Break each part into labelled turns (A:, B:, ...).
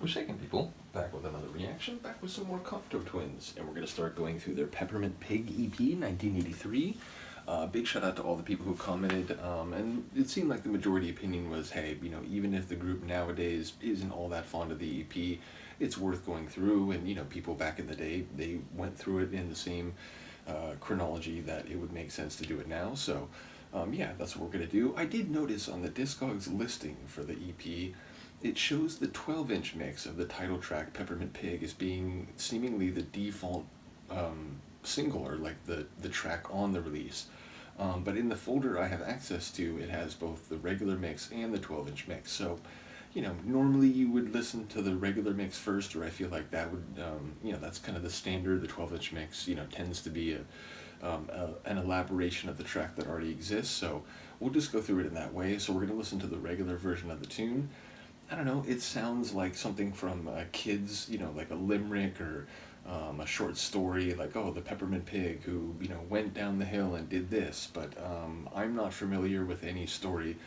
A: Forsaken People, back with another reaction, back with some more Cocteau Twins, and we're going to start going through their Peppermint Pig EP, 1983. Big shout out to all the people who commented, and it seemed like the majority opinion was, hey, you know, even if the group nowadays isn't all that fond of the EP, it's worth going through, and, you know, people back in the day, they went through it in the same chronology that it would make sense to do it now, so yeah, that's what we're going to do. I did notice on the Discogs listing for the EP, it shows the 12-inch mix of the title track Peppermint Pig as being seemingly the default single, or like the track on the release. But in the folder I have access to, it has both the regular mix and the 12-inch mix. So, you know, normally you would listen to the regular mix first, or I feel like that would, you know, that's kind of the standard. The 12-inch mix, you know, tends to be an elaboration of the track that already exists. So we'll just go through it in that way. So we're going to listen to the regular version of the tune. I don't know, it sounds like something from kids, you know, like a limerick or a short story, like, oh, the Peppermint Pig who, you know, went down the hill and did this, but I'm not familiar with any story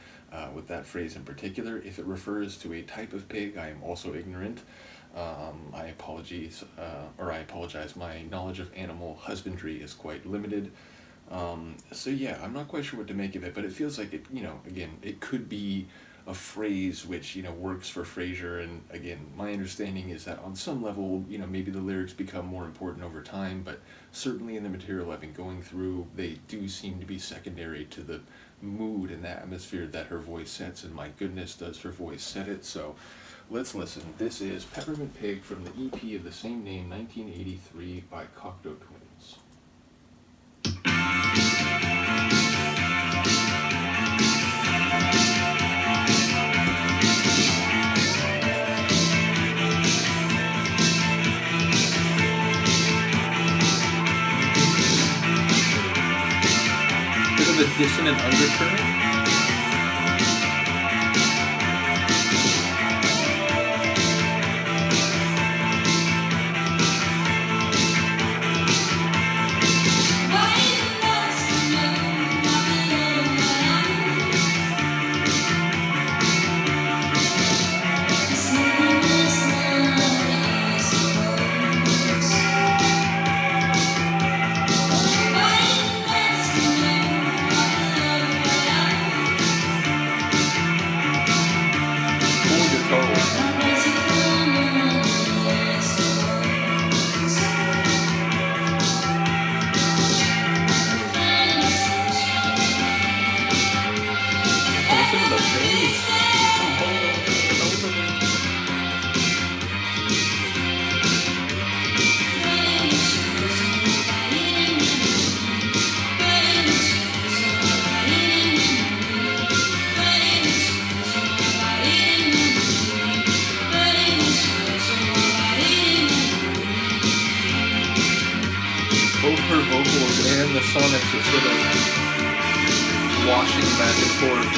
A: with that phrase in particular. If it refers to a type of pig, I am also ignorant. I apologize, my knowledge of animal husbandry is quite limited. So yeah, I'm not quite sure what to make of it, but it feels like it, you know, again, it could be a phrase which, you know, works for Frasier, and again, my understanding is that on some level, you know, maybe the lyrics become more important over time, but certainly in the material I've been going through, they do seem to be secondary to the mood and the atmosphere that her voice sets, and my goodness, does her voice set it. So let's listen. This is Peppermint Pig from the EP of the same name, 1983, by Cocteau Twins. The dissonant undercurrent. Both her vocals and the sonics are sort of washing back and forth.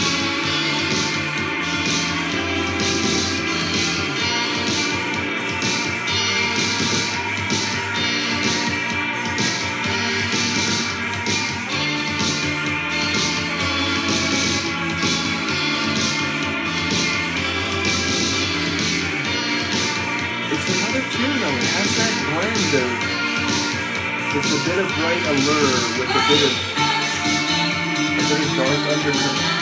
A: It's another tune though, it has that blend of, it's a bit of bright allure with a bit of dark undercurrent.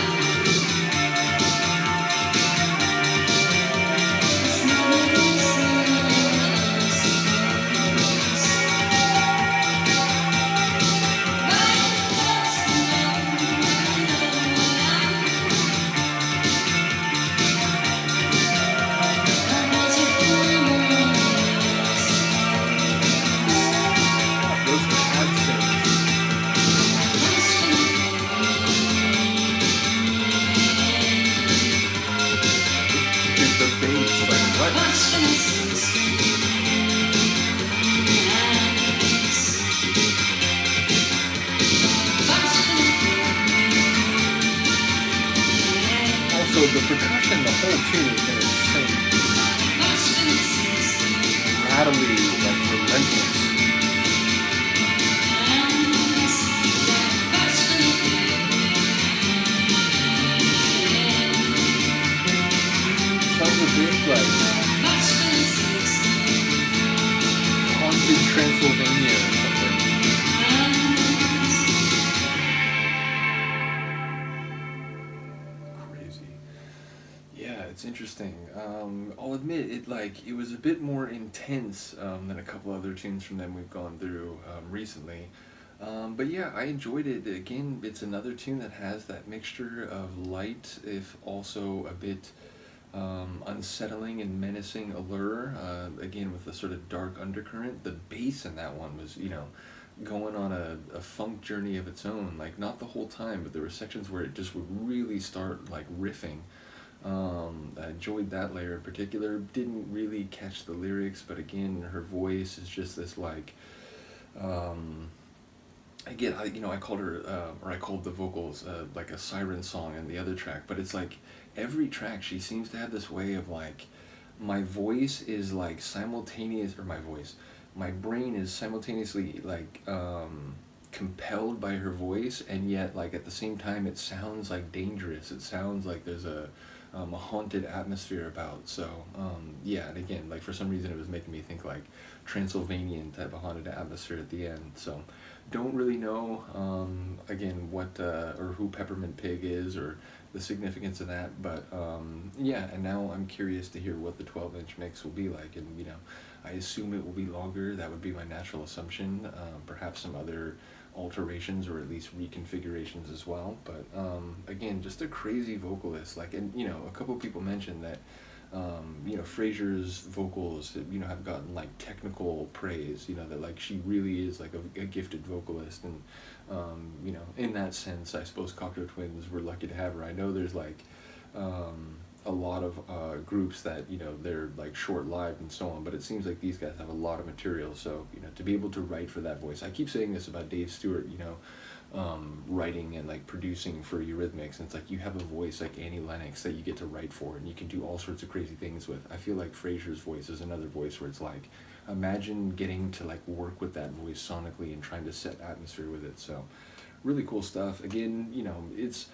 A: So the percussion, the whole tune has been insane. Rattly, like relentless. Sounds a bit like Transylvania or something. Crazy. Yeah, it's interesting. I'll admit it was a bit more intense than a couple other tunes from them we've gone through recently. But yeah, I enjoyed it. Again, it's another tune that has that mixture of light, if also a bit unsettling and menacing allure. Again, with the sort of dark undercurrent. The bass in that one was, going on a funk journey of its own. Like, not the whole time, but there were sections where it just would really start, like, riffing. I enjoyed that layer in particular. Didn't really catch the lyrics, but again, her voice is just this, like, again, I called her, or I called the vocals, like a siren song in the other track, but it's like every track she seems to have this way of like, my voice is like simultaneous, or my brain is simultaneously like, compelled by her voice, and yet like at the same time it sounds like dangerous. It sounds like there's a haunted atmosphere about. So yeah, and again, like for some reason it was making me think like Transylvanian type of haunted atmosphere at the end. So don't really know again what or who Peppermint Pig is or the significance of that, but yeah, and now I'm curious to hear what the 12-inch mix will be like, and I assume it will be longer. That would be my natural assumption. Perhaps some other alterations or at least reconfigurations as well, but again, just a crazy vocalist. Like, and a couple of people mentioned that Frasier's vocals have gotten like technical praise, that like she really is like a gifted vocalist, and in that sense I suppose Cocteau Twins were lucky to have her. I know there's like a lot of groups that they're like short-lived and so on, but it seems like these guys have a lot of material. So to be able to write for that voice, I keep saying this about Dave Stewart, writing and like producing for Eurythmics, and it's like you have a voice like Annie Lennox that you get to write for, and you can do all sorts of crazy things with. I feel like Frasier's voice is another voice where it's like, imagine getting to like work with that voice sonically and trying to set atmosphere with it. So really cool stuff. Again, it's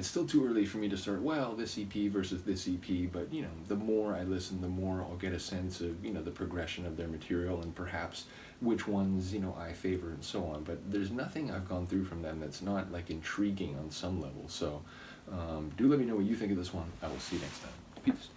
A: still too early for me to start, well, this EP versus this EP, but the more I listen, the more I'll get a sense of the progression of their material, and perhaps which ones I favor and so on. But there's nothing I've gone through from them that's not like intriguing on some level. So do let me know what you think of this one. I will see you next time. Peace.